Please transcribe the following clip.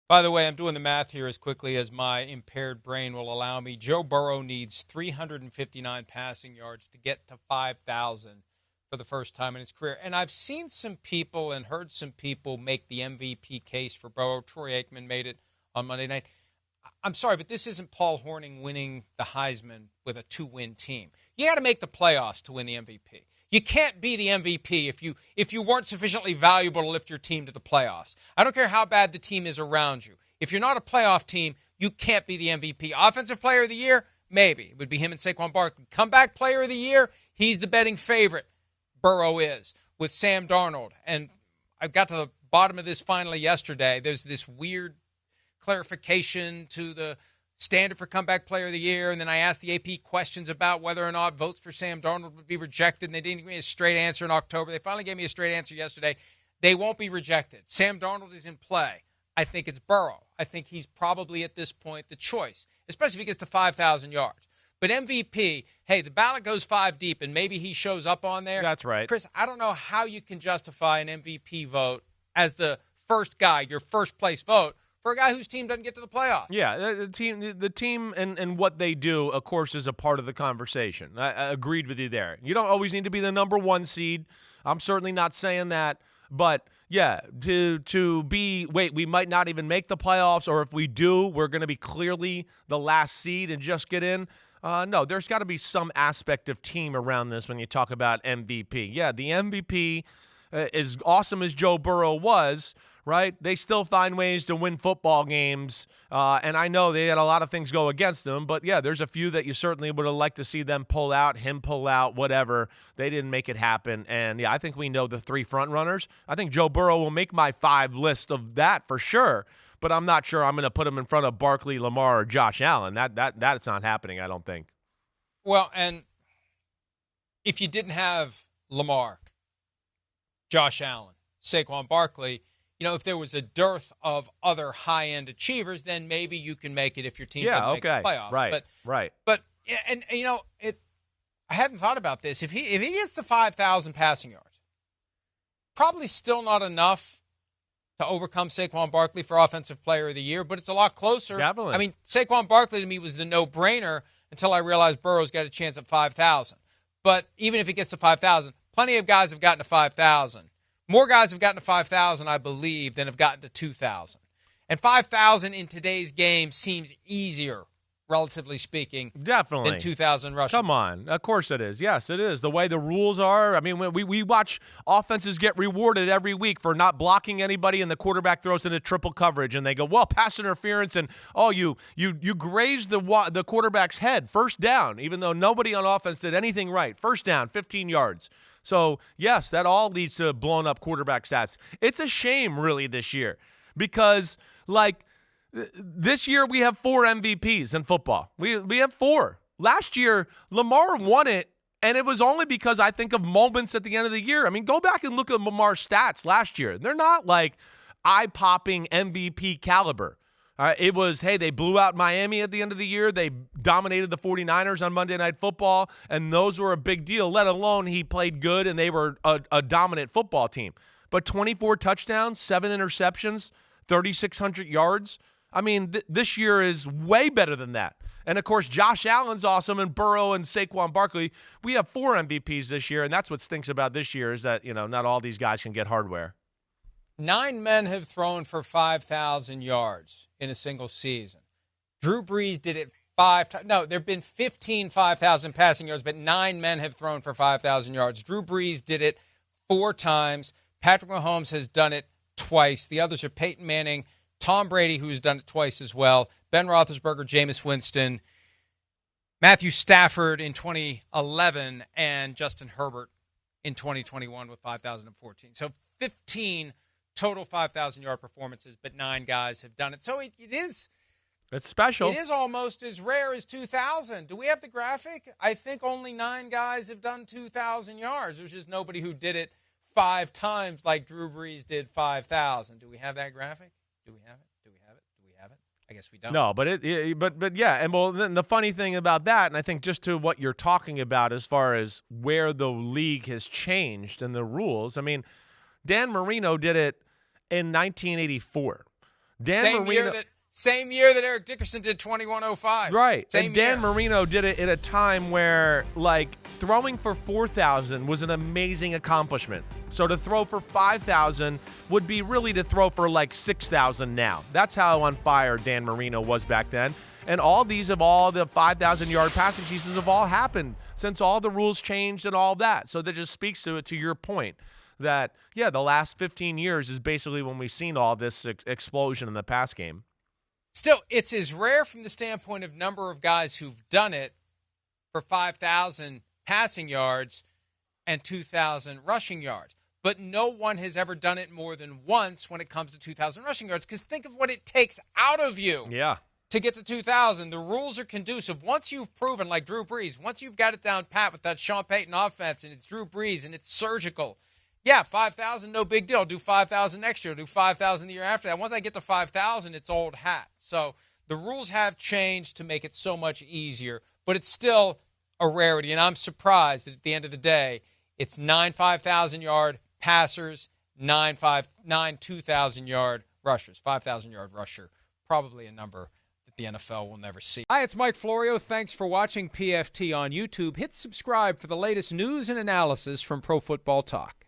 By the way, I'm doing the math here as quickly as my impaired brain will allow me. Joe Burrow needs 359 passing yards to get to 5,000 for the first time in his career. And I've seen some people and heard some people make the MVP case for Burrow. Troy Aikman made it on Monday night. I'm sorry, but this isn't Paul Hornung winning the Heisman with a 2-win team. You got to make the playoffs to win the MVP. You can't be the MVP if you weren't sufficiently valuable to lift your team to the playoffs. I don't care how bad the team is around you. If you're not a playoff team, you can't be the MVP. Offensive Player of the Year, maybe. It would be him and Saquon Barkley. Comeback Player of the Year, he's the betting favorite. Burrow is, with Sam Darnold. And I got to the bottom of this finally yesterday. There's this weird clarification to the standard for comeback player of the year, and then I asked the AP questions about whether or not votes for Sam Darnold would be rejected, and they didn't give me a straight answer in October. They finally gave me a straight answer yesterday. They won't be rejected. Sam Darnold is in play. I think it's Burrow. I think he's probably at this point the choice, especially if he gets to 5,000 yards. But MVP, hey, the ballot goes 5 deep, and maybe he shows up on there. That's right. Chris, I don't know how you can justify an MVP vote as the first guy, your first place vote, for a guy whose team doesn't get to the playoffs. Yeah, the team and what they do, of course, is a part of the conversation. I agreed with you there. You don't always need to be the number 1 seed. I'm certainly not saying that. But, yeah, we might not even make the playoffs, or if we do, we're going to be clearly the last seed and just get in. No, there's got to be some aspect of team around this when you talk about MVP. Yeah, the MVP, as awesome as Joe Burrow was, right? They still find ways to win football games, and I know they had a lot of things go against them, but yeah, there's a few that you certainly would have liked to see them pull out, him pull out, whatever. They didn't make it happen, and yeah, I think we know the 3 front runners. I think Joe Burrow will make my 5 list of that for sure, but I'm not sure I'm going to put him in front of Barkley, Lamar, or Josh Allen. That's not happening, I don't think. Well, and if you didn't have Lamar, Josh Allen, Saquon Barkley, if there was a dearth of other high-end achievers, then maybe you can make it if your team doesn't make the playoffs. Right. But I hadn't thought about this. If he gets the 5,000 passing yards, probably still not enough to overcome Saquon Barkley for Offensive Player of the Year, but it's a lot closer. Definitely. I mean, Saquon Barkley to me was the no-brainer until I realized Burrow's got a chance at 5,000. But even if he gets to 5,000, plenty of guys have gotten to 5,000. More guys have gotten to 5,000, I believe, than have gotten to 2,000. And 5,000 in today's game seems easier, relatively speaking, definitely, than 2,000 rushing. Come on. Of course it is. Yes, it is. The way the rules are. I mean, we watch offenses get rewarded every week for not blocking anybody, and the quarterback throws into triple coverage, and they go, well, pass interference, and, you grazed the quarterback's head, first down, even though nobody on offense did anything right. First down, 15 yards. So, yes, that all leads to blown up quarterback stats. It's a shame, really, this year because, this year we have 4 MVPs in football. We have 4. Last year, Lamar won it, and it was only because I think of moments at the end of the year. I mean, go back and look at Lamar's stats last year. They're not eye-popping MVP caliber. It was, hey, they blew out Miami at the end of the year. They dominated the 49ers on Monday Night Football, and those were a big deal, let alone he played good and they were a dominant football team. But 24 touchdowns, 7 interceptions, 3,600 yards. I mean, this year is way better than that. And, of course, Josh Allen's awesome, and Burrow and Saquon Barkley. We have 4 MVPs this year, and that's what stinks about this year is that, not all these guys can get hardware. 9 men have thrown for 5,000 yards in a single season. Drew Brees did it 5 times. No, there have been 15 5,000 passing yards, but 9 men have thrown for 5,000 yards. Drew Brees did it 4 times. Patrick Mahomes has done it twice. The others are Peyton Manning, Tom Brady, who's done it twice as well, Ben Roethlisberger, Jameis Winston, Matthew Stafford in 2011, and Justin Herbert in 2021 with 5,014. So 15 total 5,000-yard performances, but 9 guys have done it. So it is... It's special. It is almost as rare as 2,000. Do we have the graphic? I think only 9 guys have done 2,000 yards. There's just nobody who did it 5 times like Drew Brees did 5,000. Do we have that graphic? Do we have it? Do we have it? Do we have it? I guess we don't. No, but yeah, and well, then the funny thing about that, and I think just to what you're talking about as far as where the league has changed and the rules, I mean, Dan Marino did it in 1984. Same year that Eric Dickerson did 2105. Right. Same and Dan year. Marino did it at a time where, like, throwing for 4,000 was an amazing accomplishment. So to throw for 5,000 would be really to throw for like 6,000 now. That's how on fire Dan Marino was back then. And all the 5,000-yard passing seasons have all happened since all the rules changed and all that. So that just speaks to your point that, yeah, the last 15 years is basically when we've seen all this explosion in the pass game. Still, it's as rare from the standpoint of number of guys who've done it for 5,000 passing yards and 2,000 rushing yards. But no one has ever done it more than once when it comes to 2,000 rushing yards, because think of what it takes out of you to get to 2,000. The rules are conducive. Once you've proven, like Drew Brees, once you've got it down pat with that Sean Payton offense and it's Drew Brees and it's surgical, yeah, 5,000, no big deal. Do 5,000 next year. Do 5,000 the year after that. Once I get to 5,000, it's old hat. So the rules have changed to make it so much easier, but it's still a rarity. And I'm surprised that at the end of the day, it's 9 5,000-yard passers, 9 2,000-yard rushers. 5,000-yard rusher, probably a number that the NFL will never see. Hi, it's Mike Florio. Thanks for watching PFT on YouTube. Hit subscribe for the latest news and analysis from Pro Football Talk.